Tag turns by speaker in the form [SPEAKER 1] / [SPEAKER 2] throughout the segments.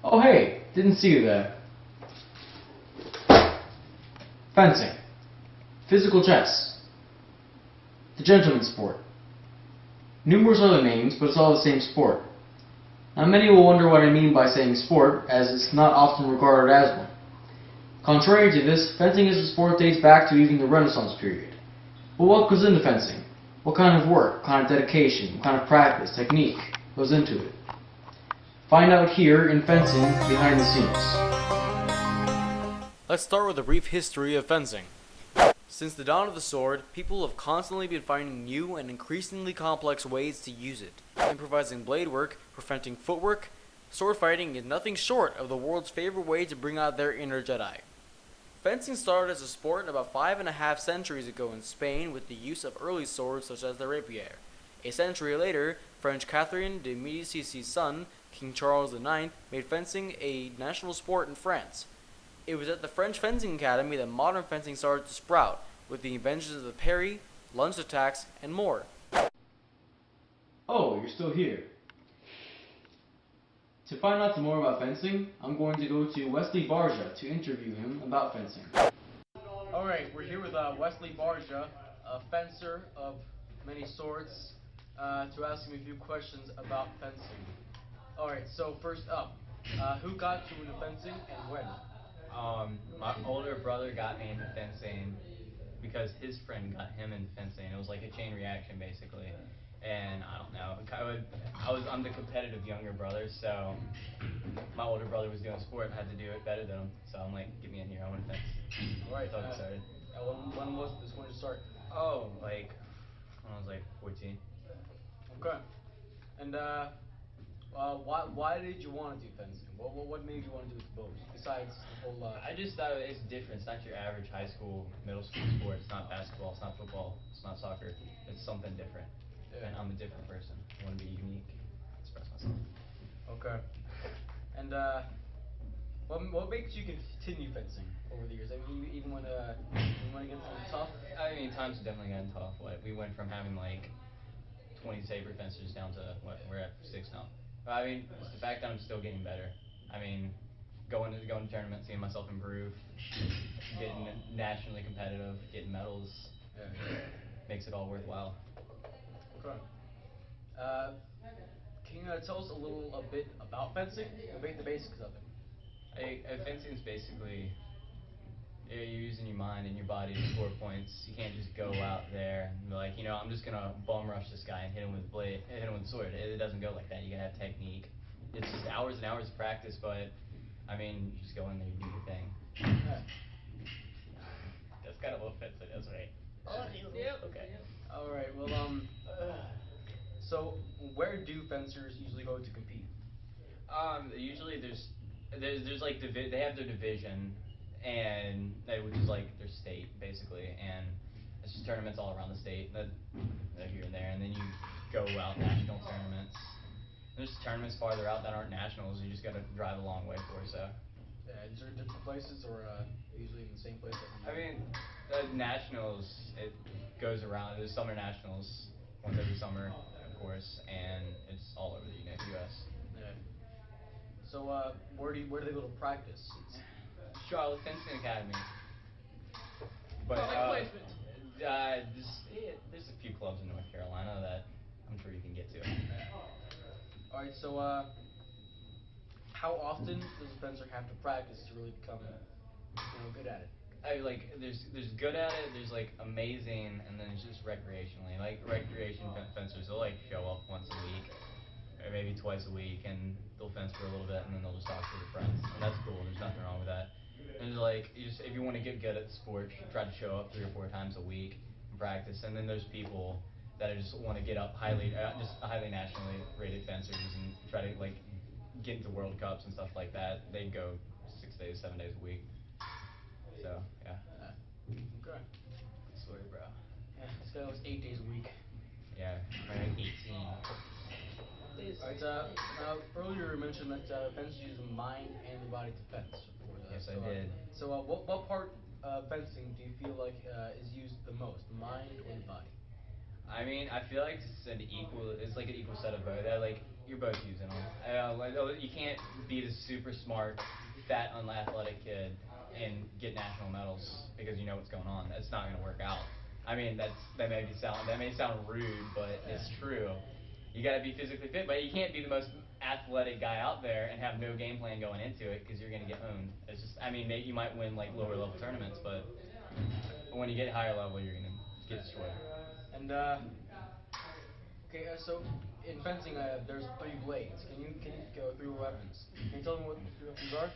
[SPEAKER 1] Oh hey, didn't see you there. Fencing. Physical chess. The gentleman's sport. Numerous other names, but it's all the same sport. Now many will wonder what I mean by saying sport, as it's not often regarded as one. Contrary to this, fencing as a sport dates back to even the Renaissance period. But what goes into fencing? What kind of work, what kind of dedication, what kind of practice, technique goes into it? Find out here in Fencing Behind the Scenes.
[SPEAKER 2] Let's start with a brief history of fencing. Since the dawn of the sword, people have constantly been finding new and increasingly complex ways to use it. Improvising blade work, perfecting footwork, sword fighting is nothing short of the world's favorite way to bring out their inner Jedi. Fencing started as a sport about 5.5 centuries ago in Spain with the use of early swords such as the rapier. A century later, French Catherine de Médicis' son, King Charles IX, made fencing a national sport in France. It was at the French Fencing Academy that modern fencing started to sprout, with the inventions of the parry, lunged attacks, and more.
[SPEAKER 1] Oh, you're still here. To find out some more about fencing, I'm going to go to Wesley Barja to interview him about fencing. Alright, we're here with Wesley Barja, a fencer of many sorts, to ask him a few questions about fencing. Alright, so first up, who got you into fencing and when?
[SPEAKER 3] My older brother got me into fencing because his friend got him into fencing. It was like a chain reaction, basically. And I don't know. I'm the competitive younger brother, so my older brother was doing sport and I had to do it better than him. So I'm like, get me in here. I want to fence.
[SPEAKER 1] Alright,
[SPEAKER 3] So I started.
[SPEAKER 1] when was this going to start?
[SPEAKER 3] Oh, like when I was like 14.
[SPEAKER 1] Okay. And why did you want to do fencing? What made you want to do it the most? Besides the whole.
[SPEAKER 3] I just thought it's different. It's not your average high school, middle school sport. It's not basketball. It's not football. It's not soccer. It's something different.
[SPEAKER 1] Yeah.
[SPEAKER 3] And I'm a different person. I want to be unique. Express myself.
[SPEAKER 1] Okay. And what makes you continue fencing over the years? I mean, even when it gets a little tough.
[SPEAKER 3] I mean, times have definitely gotten tough. We went from having like 20 saber fencers down to what we're at 6 now. But I mean, it's the fact that I'm still getting better. I mean, going to tournaments, seeing myself improve, getting nationally competitive, getting medals, makes it all worthwhile.
[SPEAKER 1] Okay. Can you tell us a bit about fencing? The basics of it.
[SPEAKER 3] Fencing is basically you're using your mind and your body to score points. You can't just go out there and be like, I'm just gonna bum rush this guy and hit him with the sword. It doesn't go like that. You gotta have technique. It's just hours and hours of practice, but I mean, you just go in there, you do your thing.
[SPEAKER 1] Yeah.
[SPEAKER 3] That's kind of offensive, that's right.
[SPEAKER 1] Yeah.
[SPEAKER 3] Okay.
[SPEAKER 1] All right. Well, so where do fencers usually go to compete?
[SPEAKER 3] Usually there's like they have their division, and which is like their state basically, and it's just tournaments all around the state that here and there, and then you go out national tournaments. There's tournaments farther out that aren't nationals. You just got to drive a long way for. So.
[SPEAKER 1] Is there different places or usually in the same place?
[SPEAKER 3] I mean, the nationals it goes around. There's summer nationals once every summer, of course, and it's all over the U.S.
[SPEAKER 1] Yeah. So where do they go to practice?
[SPEAKER 3] Charlotte Fencing Academy. But there's a few clubs in North Carolina that I'm sure you can get to.
[SPEAKER 1] All right. So how often does a fencer have to practice to really become good at it?
[SPEAKER 3] There's good at it. There's like amazing, and then it's just recreationally. Like recreation fencers, they'll like show up once a week, or maybe twice a week, and they'll fence for a little bit, and then they'll just talk to their friends, and that's cool. There's nothing wrong with that. And it's like if you want to get good at the sport, try to show up 3 or 4 times a week and practice. And then there's people that just want to get up just highly nationally rated fencers and try to like get into World Cups and stuff like that. They go 6 days, 7 days a week. So yeah.
[SPEAKER 1] Okay.
[SPEAKER 3] Good story, bro.
[SPEAKER 1] Yeah, this guy was 8 days a week.
[SPEAKER 3] Yeah, right. 18.
[SPEAKER 1] Alright, now earlier you mentioned that fencers use the mind and the body to fence.
[SPEAKER 3] Yes, I did.
[SPEAKER 1] So what part of fencing do you feel like is used the most, the mind or the body?
[SPEAKER 3] I mean, I feel like it's like an equal set of both. Like you're both using them. You can't be the super smart, fat, unathletic kid and get national medals because you know what's going on. That's not going to work out. I mean, that may sound rude, but it's true. You got to be physically fit, but you can't be the most athletic guy out there and have no game plan going into it because you're going to get owned. It's just, I mean, maybe you might win like lower level tournaments, but when you get higher level, you're going to get destroyed.
[SPEAKER 1] And okay, so in fencing, there's 3 blades. Can you go through weapons? Can you tell me what the 3 weapons are?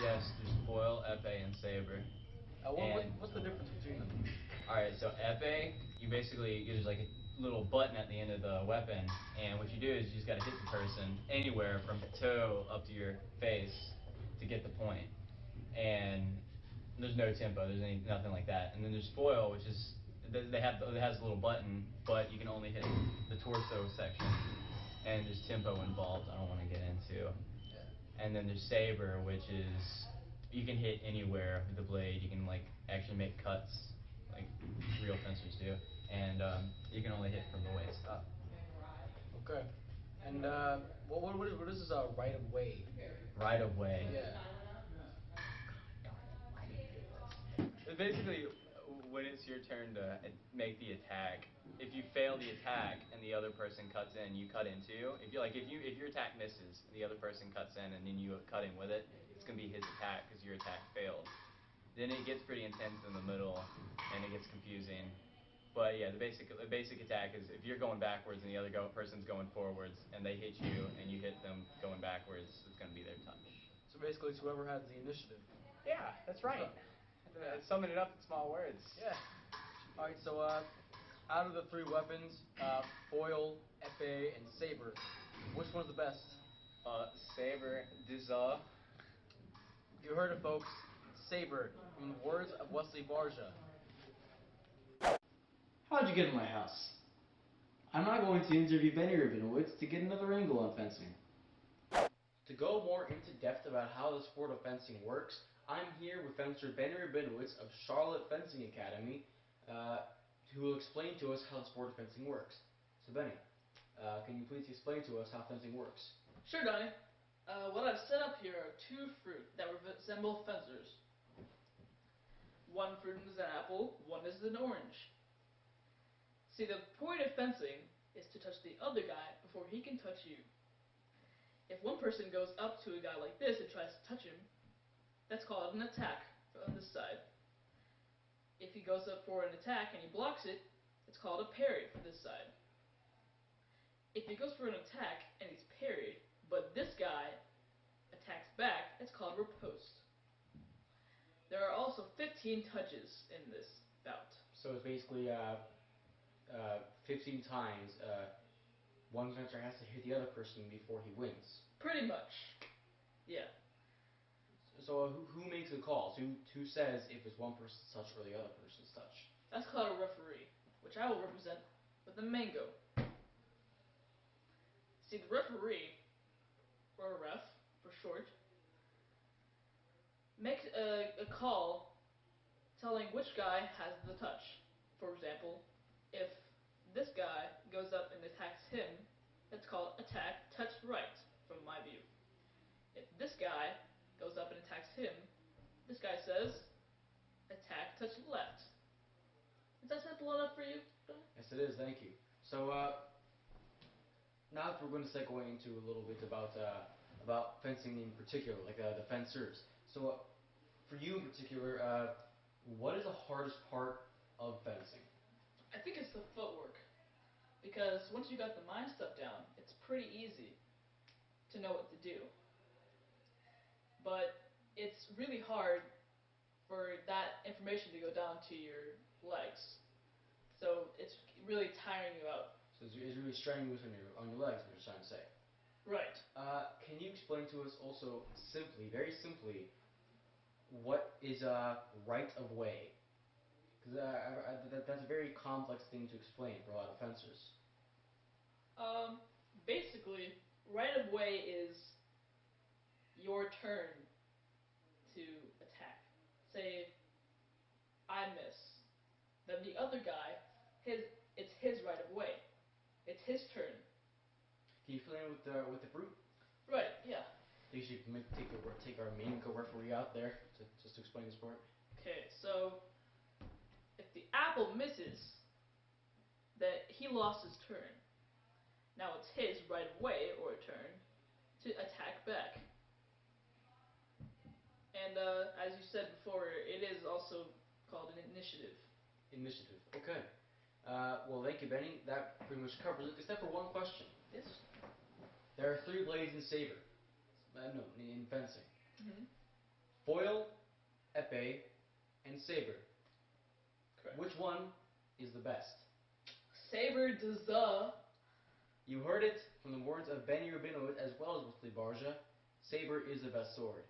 [SPEAKER 3] Yes, there's foil, epee, and saber.
[SPEAKER 1] What's the difference between them?
[SPEAKER 3] Alright, so epee, there's like a little button at the end of the weapon, and what you do is you just gotta hit the person anywhere from the toe up to your face to get the point. And there's no tempo, nothing like that. And then there's foil, which is, it has a little button, but you can only hit the torso section. And there's tempo involved, I don't want to get into. And then there's saber, which is, you can hit anywhere with the blade. You can like actually make cuts, like real fencers do. And you can only hit from the waist up.
[SPEAKER 1] Okay. And what is this right of way?
[SPEAKER 3] Right of way.
[SPEAKER 1] Yeah.
[SPEAKER 3] It's basically when it's your turn to make the attack. If you fail the attack and the other person cuts in, you cut in too. If your attack misses, and the other person cuts in, and then you cut in with it, it's gonna be his attack because your attack failed. Then it gets pretty intense in the middle, and it gets confusing. But yeah, the basic attack is if you're going backwards and the other person's going forwards, and they hit you, and you hit them going backwards, it's gonna be their touch.
[SPEAKER 1] So basically, it's whoever has the initiative.
[SPEAKER 3] Yeah, that's right. Summing it up in small words.
[SPEAKER 1] Yeah. All right. So out of the 3 weapons, foil, epee, and saber, which one's the best?
[SPEAKER 3] Saber,
[SPEAKER 1] You heard it, folks. Saber, from the words of Wesley Barja.
[SPEAKER 2] How'd you get in my house? I'm now going to interview Benny Rabinowitz to get another angle on fencing. To go more into depth about how the sport of fencing works, I'm here with fencer Benny Rabinowitz of Charlotte Fencing Academy, who will explain to us how the sport of fencing works. So Benny, can you please explain to us how fencing works?
[SPEAKER 4] Sure, Donnie. What I've set up here are 2 fruit that resemble fencers. One fruit is an apple, one is an orange. See, the point of fencing is to touch the other guy before he can touch you. If one person goes up to a guy like this and tries to touch him, that's called an attack on this side. If he goes up for an attack and he blocks it, it's called a parry for this side. If he goes for an attack and he's parried, but this guy attacks back, it's called riposte. There are also 15 touches in this bout.
[SPEAKER 2] So it's basically 15 times one fencer has to hit the other person before he wins.
[SPEAKER 4] Pretty much. Yeah.
[SPEAKER 2] So who makes the calls? Who says if it's one person's touch or the other person's touch?
[SPEAKER 4] That's called a referee, which I will represent with the mango. See, the referee, or a ref for short, makes a call telling which guy has the touch. For example, if this guy goes up and attacks him, that's called attack touch right, from my view. If this guy goes up and attacks him, this guy says attack touch left. Is that simple enough for you?
[SPEAKER 2] Yes, it is. Thank you. So now we're going to segue into a little bit about fencing in particular, like the fencers. So for you in particular, what is the hardest part of fencing?
[SPEAKER 4] I think it's the footwork. Because once you got the mind stuff down, it's pretty easy to know what to do. But it's really hard for that information to go down to your legs. So it's really tiring you out.
[SPEAKER 2] So it's really strenuous on your legs, what you're trying to say.
[SPEAKER 4] Right.
[SPEAKER 2] Can you explain to us also simply, very simply, what is a right of way? Because that's a very complex thing to explain for a lot of fencers.
[SPEAKER 4] Basically, right of way is your turn to attack. Say, I miss. Then the other guy, it's his right
[SPEAKER 2] the fruit.
[SPEAKER 4] Right, yeah.
[SPEAKER 2] You should take our main referee out there just to explain this part.
[SPEAKER 4] Okay, so if the apple misses, that he lost his turn. Now it's his right away or turn to attack back. And as you said before, it is also called an initiative.
[SPEAKER 2] Initiative. Okay. Well, thank you, Benny. That pretty much covers it, except for one question.
[SPEAKER 4] Yes.
[SPEAKER 2] There are 3 blades in saber. No, in fencing.
[SPEAKER 4] Mm-hmm.
[SPEAKER 2] Foil, epee, and saber.
[SPEAKER 4] Correct.
[SPEAKER 2] Which one is the best?
[SPEAKER 4] Saber de
[SPEAKER 2] You heard it from the words of Benny Rabinowitz as well as Wesley Barja. Saber is the best sword.